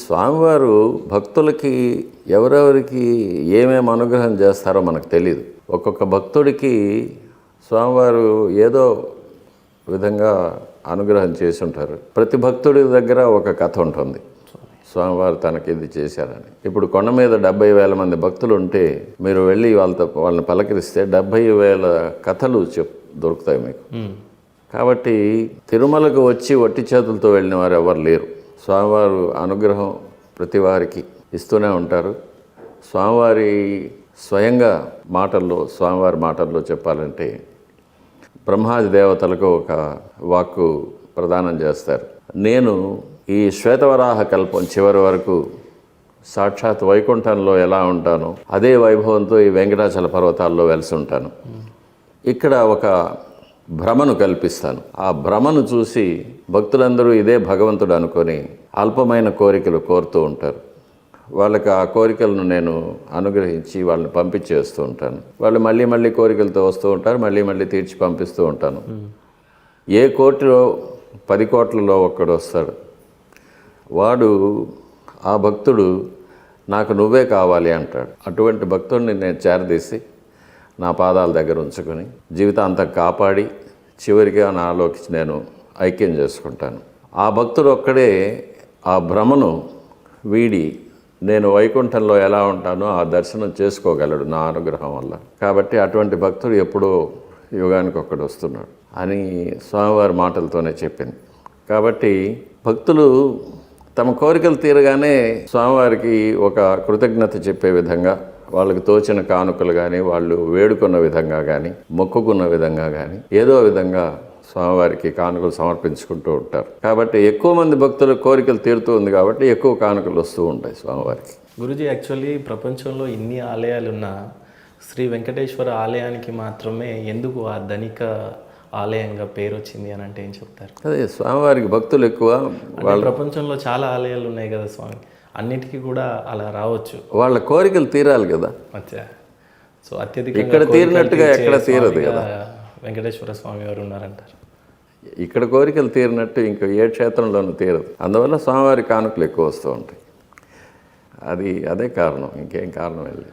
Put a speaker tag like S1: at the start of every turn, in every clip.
S1: స్వామివారు భక్తులకి ఎవరెవరికి ఏమేమి అనుగ్రహం చేస్తారో మనకు తెలియదు. ఒక్కొక్క భక్తుడికి స్వామివారు ఏదో విధంగా అనుగ్రహం చేసి ఉంటారు. ప్రతి భక్తుడి దగ్గర ఒక కథ ఉంటుంది, స్వామివారు తనకి ఇది చేశారని. ఇప్పుడు కొండ మీద 70,000 మంది భక్తులు ఉంటే మీరు వెళ్ళి వాళ్ళని పలకరిస్తే 70,000 కథలు దొరుకుతాయి మీకు. కాబట్టి తిరుమలకు వచ్చి వట్టి చేతులతో వెళ్ళిన వారు ఎవరు లేరు. స్వామివారు అనుగ్రహం ప్రతి వారికి ఇస్తూనే ఉంటారు. స్వామివారి స్వయంగా స్వామివారి మాటల్లో చెప్పాలంటే బ్రహ్మాది దేవతలకు ఒక వాక్కు ప్రదానం చేస్తారు. నేను ఈ శ్వేతవరాహ కల్పం చివరి వరకు సాక్షాత్ వైకుంఠంలో ఎలా ఉంటానో అదే వైభవంతో ఈ వెంకటాచల పర్వతాల్లో వెలిసి ఉంటాను. ఇక్కడ ఒక భ్రమను కల్పిస్తాను. ఆ భ్రమను చూసి భక్తులందరూ ఇదే భగవంతుడు అనుకొని అల్పమైన కోరికలు కోరుతూ ఉంటారు. వాళ్ళకి ఆ కోరికలను నేను అనుగ్రహించి వాళ్ళని పంపించేస్తూ ఉంటాను. వాళ్ళు మళ్ళీ మళ్ళీ కోరికలతో వస్తూ ఉంటారు, మళ్ళీ మళ్ళీ తీర్చి పంపిస్తూ ఉంటాను. ఏ కోటిలో 10 కోట్లలో ఒక్కడు వస్తాడు. వాడు ఆ భక్తుడు నాకు నువ్వే కావాలి అంటాడు. అటువంటి భక్తుడిని నేను చేరదీసి నా పాదాల దగ్గర ఉంచుకొని జీవితాంతం కాపాడి చివరికి నాలోకి నేను ఐక్యం చేసుకుంటాను. ఆ భక్తుడు ఒక్కడే ఆ భ్రమను వీడి నేను వైకుంఠంలో ఎలా ఉంటానో ఆ దర్శనం చేసుకోగలడు నా అనుగ్రహం వల్ల. కాబట్టి అటువంటి భక్తుడు ఎప్పుడో యుగానికి ఒక్కడు వస్తున్నాడు అని స్వామివారి మాటలతోనే చెప్పింది. కాబట్టి భక్తులు తమ కోరికలు తీరగానే స్వామివారికి ఒక కృతజ్ఞత చెప్పే విధంగా వాళ్ళకి తోచిన కానుకలు కానీ, వాళ్ళు వేడుకున్న విధంగా కానీ, మొక్కుకున్న విధంగా కానీ ఏదో విధంగా స్వామివారికి కానుకలు సమర్పించుకుంటూ ఉంటారు. కాబట్టి ఎక్కువ మంది భక్తుల కోరికలు తీరుతూ ఉంది కాబట్టి ఎక్కువ కానుకలు వస్తూ ఉంటాయి స్వామివారికి.
S2: గురూజీ, యాక్చువల్లీ ప్రపంచంలో ఇన్ని ఆలయాలున్నా శ్రీ వెంకటేశ్వర ఆలయానికి మాత్రమే ఎందుకు ఆ ధనిక ఆలయంగా పేరు వచ్చింది అని అంటే ఏం చెప్తారు?
S1: అదే స్వామివారికి భక్తులు ఎక్కువ.
S2: వాళ్ళ ప్రపంచంలో చాలా ఆలయాలు ఉన్నాయి కదా స్వామి, అన్నిటికీ కూడా అలా రావచ్చు.
S1: వాళ్ళ కోరికలు తీరాలి కదా.
S2: అచ్చా. సో అత్యధిక
S1: ఇక్కడ తీరినట్టుగా ఎక్కడ తీరదు కదా.
S2: వెంకటేశ్వర స్వామి వారు ఉన్నారంటారు.
S1: ఇక్కడ కోరికలు తీరినట్టు ఇంకా ఏ క్షేత్రంలోనూ తీరదు. అందువల్ల స్వామివారి కానుకలు ఎక్కువ వస్తూ ఉంటాయి. అదే కారణం, ఇంకేం కారణం వెళ్ళి.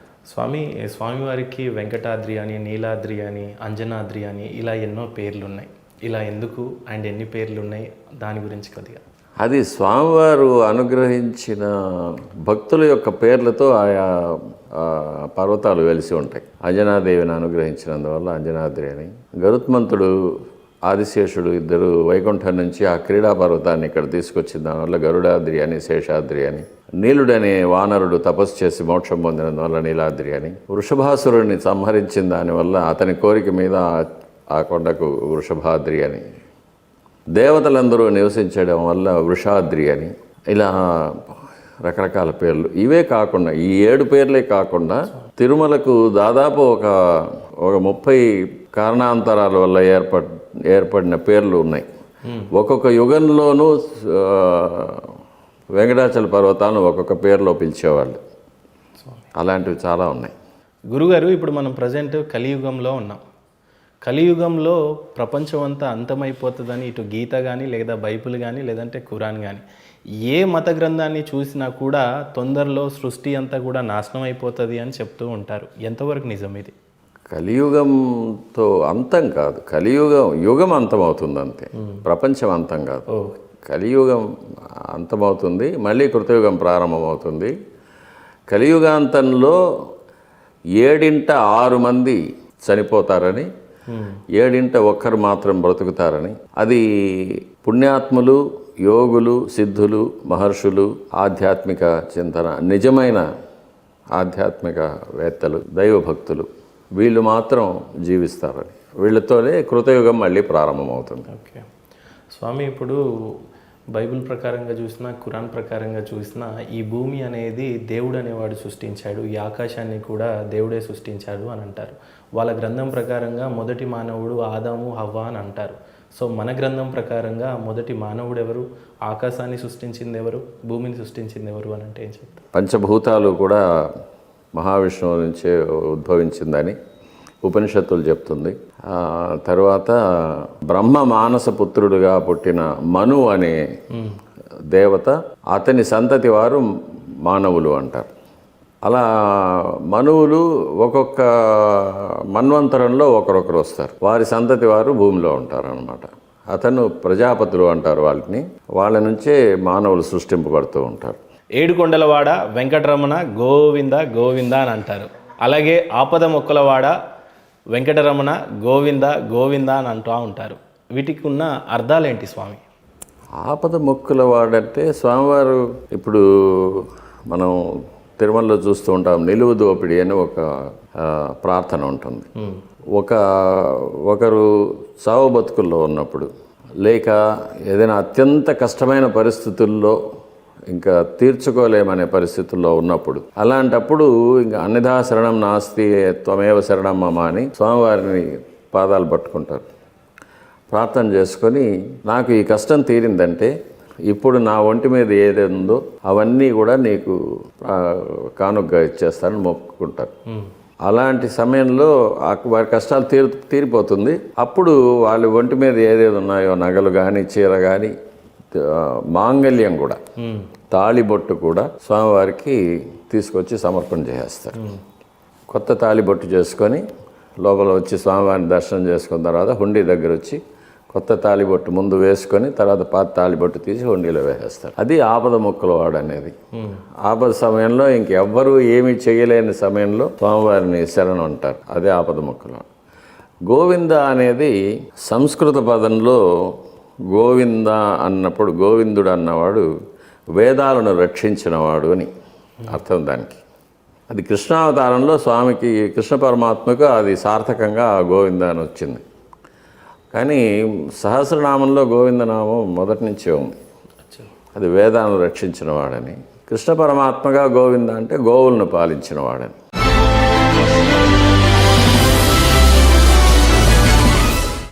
S2: స్వామివారికి వెంకటాద్రి అని, నీలాద్రి అని, అంజనాద్రి అని ఇలా ఎన్నో పేర్లు ఉన్నాయి. ఇలా ఎందుకు అండ్ ఎన్ని పేర్లు ఉన్నాయి దాని గురించి కొద్దిగా.
S1: అది స్వామివారు అనుగ్రహించిన భక్తుల యొక్క పేర్లతో ఆయా పర్వతాలు వెలిసి ఉంటాయి. అంజనాదేవిని అనుగ్రహించినందువల్ల అంజనాద్రి అని, గరుత్మంతుడు ఆదిశేషుడు ఇద్దరు వైకుంఠం నుంచి ఆ క్రీడా పర్వతాన్ని ఇక్కడ తీసుకొచ్చిన దానివల్ల గరుడాద్రి అని, శేషాద్రి అని, నీలుడనే వానరుడు తపస్సు చేసి మోక్షం పొందినందువల్ల నీలాద్రి అని, వృషభాసురుడిని సంహరించిన దానివల్ల అతని కోరిక మీద ఆ కొండకు వృషభాద్రి అని, దేవతలందరూ నివసించడం వల్ల వృషాద్రి అని, ఇలా రకరకాల పేర్లు. ఇవే కాకుండా ఈ 7 పేర్లే కాకుండా తిరుమలకు దాదాపు ఒక 30 కారణాంతరాల వల్ల ఏర్పడిన పేర్లు ఉన్నాయి. ఒక్కొక్క యుగంలోనూ వెంకటాచల పర్వతాలను ఒక్కొక్క పేరులో పిలిచేవాళ్ళు. అలాంటివి చాలా ఉన్నాయి.
S2: గురుగారు, ఇప్పుడు మనం ప్రజెంట్ కలియుగంలో ఉన్నాం. కలియుగంలో ప్రపంచం అంతా అంతమైపోతుందని ఇటు గీత కానీ, లేదా బైబిల్ కానీ, లేదంటే ఖురాన్ కానీ ఏ మత గ్రంథాన్ని చూసినా కూడా తొందరలో సృష్టి అంతా కూడా నాశనం అయిపోతుంది అని చెప్తూ ఉంటారు. ఎంతవరకు నిజం ఇది?
S1: కలియుగంతో అంతం కాదు, యుగం అంతమవుతుంది అంతే. ప్రపంచం అంతం కాదు. కలియుగం అంతమవుతుంది, మళ్ళీ కృతయుగం ప్రారంభమవుతుంది. కలియుగాంతంలో 7/6 మంది చనిపోతారని, 7/1 మాత్రం బ్రతుకుతారని, అది పుణ్యాత్ములు, యోగులు, సిద్ధులు, మహర్షులు, ఆధ్యాత్మిక చింతన, నిజమైన ఆధ్యాత్మిక వేత్తలు, దైవభక్తులు, వీళ్ళు మాత్రం జీవిస్తారని, వీళ్ళతోనే కృతయుగం మళ్ళీ ప్రారంభమవుతుంది.
S2: ఓకే స్వామి, ఇప్పుడు బైబిల్ ప్రకారంగా చూసినా, ఖురాన్ ప్రకారంగా చూసినా ఈ భూమి అనేది దేవుడు అనేవాడు సృష్టించాడు, ఈ ఆకాశాన్ని కూడా దేవుడే సృష్టించాడు అని అంటారు. వాళ్ళ గ్రంథం ప్రకారంగా మొదటి మానవుడు ఆదాము, హవ్వ అని అంటారు. సో మన గ్రంథం ప్రకారంగా మొదటి మానవుడు ఎవరు, ఆకాశాన్ని సృష్టించింది ఎవరు, భూమిని సృష్టించింది ఎవరు అని అంటే ఏం చెప్తారు?
S1: పంచభూతాలు కూడా మహావిష్ణువు నుంచే ఉద్భవించిందని ఉపనిషత్తులు చెప్తుంది. తర్వాత బ్రహ్మ మానస పుత్రుడుగా పుట్టిన మను అనే దేవత, అతని సంతతి వారు మానవులు అంటారు. అలా మనువులు ఒక్కొక్క మన్వంతరంలో ఒకరొకరు వస్తారు, వారి సంతతి వారు భూమిలో ఉంటారు అన్నమాట. అతను ప్రజాపతులు అంటారు వాళ్ళని, వాళ్ళ నుంచే మానవులు సృష్టింపబడుతూ ఉంటారు.
S2: ఏడుకొండలవాడ వెంకటరమణ గోవింద గోవింద అని అంటారు. అలాగే ఆపద మొక్కలవాడ వెంకటరమణ గోవింద గోవింద అని అంటూ ఉంటారు. వీటికి ఉన్న అర్థాలేంటి స్వామి?
S1: ఆపద మొక్కుల వాడంటే స్వామివారు ఇప్పుడు మనం తిరుమలలో చూస్తూ ఉంటాం, నిలువు దోపిడి అని ఒక ప్రార్థన ఉంటుంది. ఒకరు చావు బతుకుల్లో ఉన్నప్పుడు, లేక ఏదైనా అత్యంత కష్టమైన పరిస్థితుల్లో ఇంకా తీర్చుకోలేమనే పరిస్థితుల్లో ఉన్నప్పుడు, అలాంటప్పుడు ఇంకా అన్నిధా శరణం నాస్తి త్వమేవ శరణం మమ అని స్వామివారిని పాదాలు పట్టుకుంటారు, ప్రార్థన చేసుకొని నాకు ఈ కష్టం తీరిందంటే ఇప్పుడు నా ఒంటి మీద ఏది ఉందో అవన్నీ కూడా నీకు కానుకగా ఇచ్చేస్తానని మొక్కుకుంటారు. అలాంటి సమయంలో వారి కష్టాలు తీరిపోతుంది. అప్పుడు వాళ్ళ ఒంటి మీద ఏదేది ఉన్నాయో, నగలు కానీ, చీర కానీ, మాంగళ్యం కూడా, తాళిబొట్టు కూడా స్వామివారికి తీసుకొచ్చి సమర్పణ చేసేస్తారు. కొత్త తాళిబొట్టు చేసుకొని లోపల వచ్చి స్వామివారిని దర్శనం చేసుకున్న తర్వాత హుండీ దగ్గర వచ్చి కొత్త తాళిబొట్టు ముందు వేసుకొని తర్వాత పాత తాళిబొట్టు తీసి హుండీలో వేసేస్తారు. అది ఆపద మొక్కల వాడు అనేది. ఆపద సమయంలో ఇంకెవ్వరూ ఏమీ చేయలేని సమయంలో స్వామివారిని శరణం అంటారు, అదే ఆపద మొక్కలు. గోవింద అనేది సంస్కృత పదంలో గోవింద అన్నప్పుడు గోవిందుడు అన్నవాడు వేదాలను రక్షించినవాడు అని అర్థం దానికి. అది కృష్ణావతారంలో స్వామికి, కృష్ణ పరమాత్మకు అది సార్థకంగా గోవింద అని వచ్చింది. కానీ సహస్రనామంలో గోవిందనామం మొదటి నుంచే ఉంది, అది వేదాలను రక్షించిన వాడని. కృష్ణ పరమాత్మగా గోవింద అంటే గోవులను పాలించిన వాడని.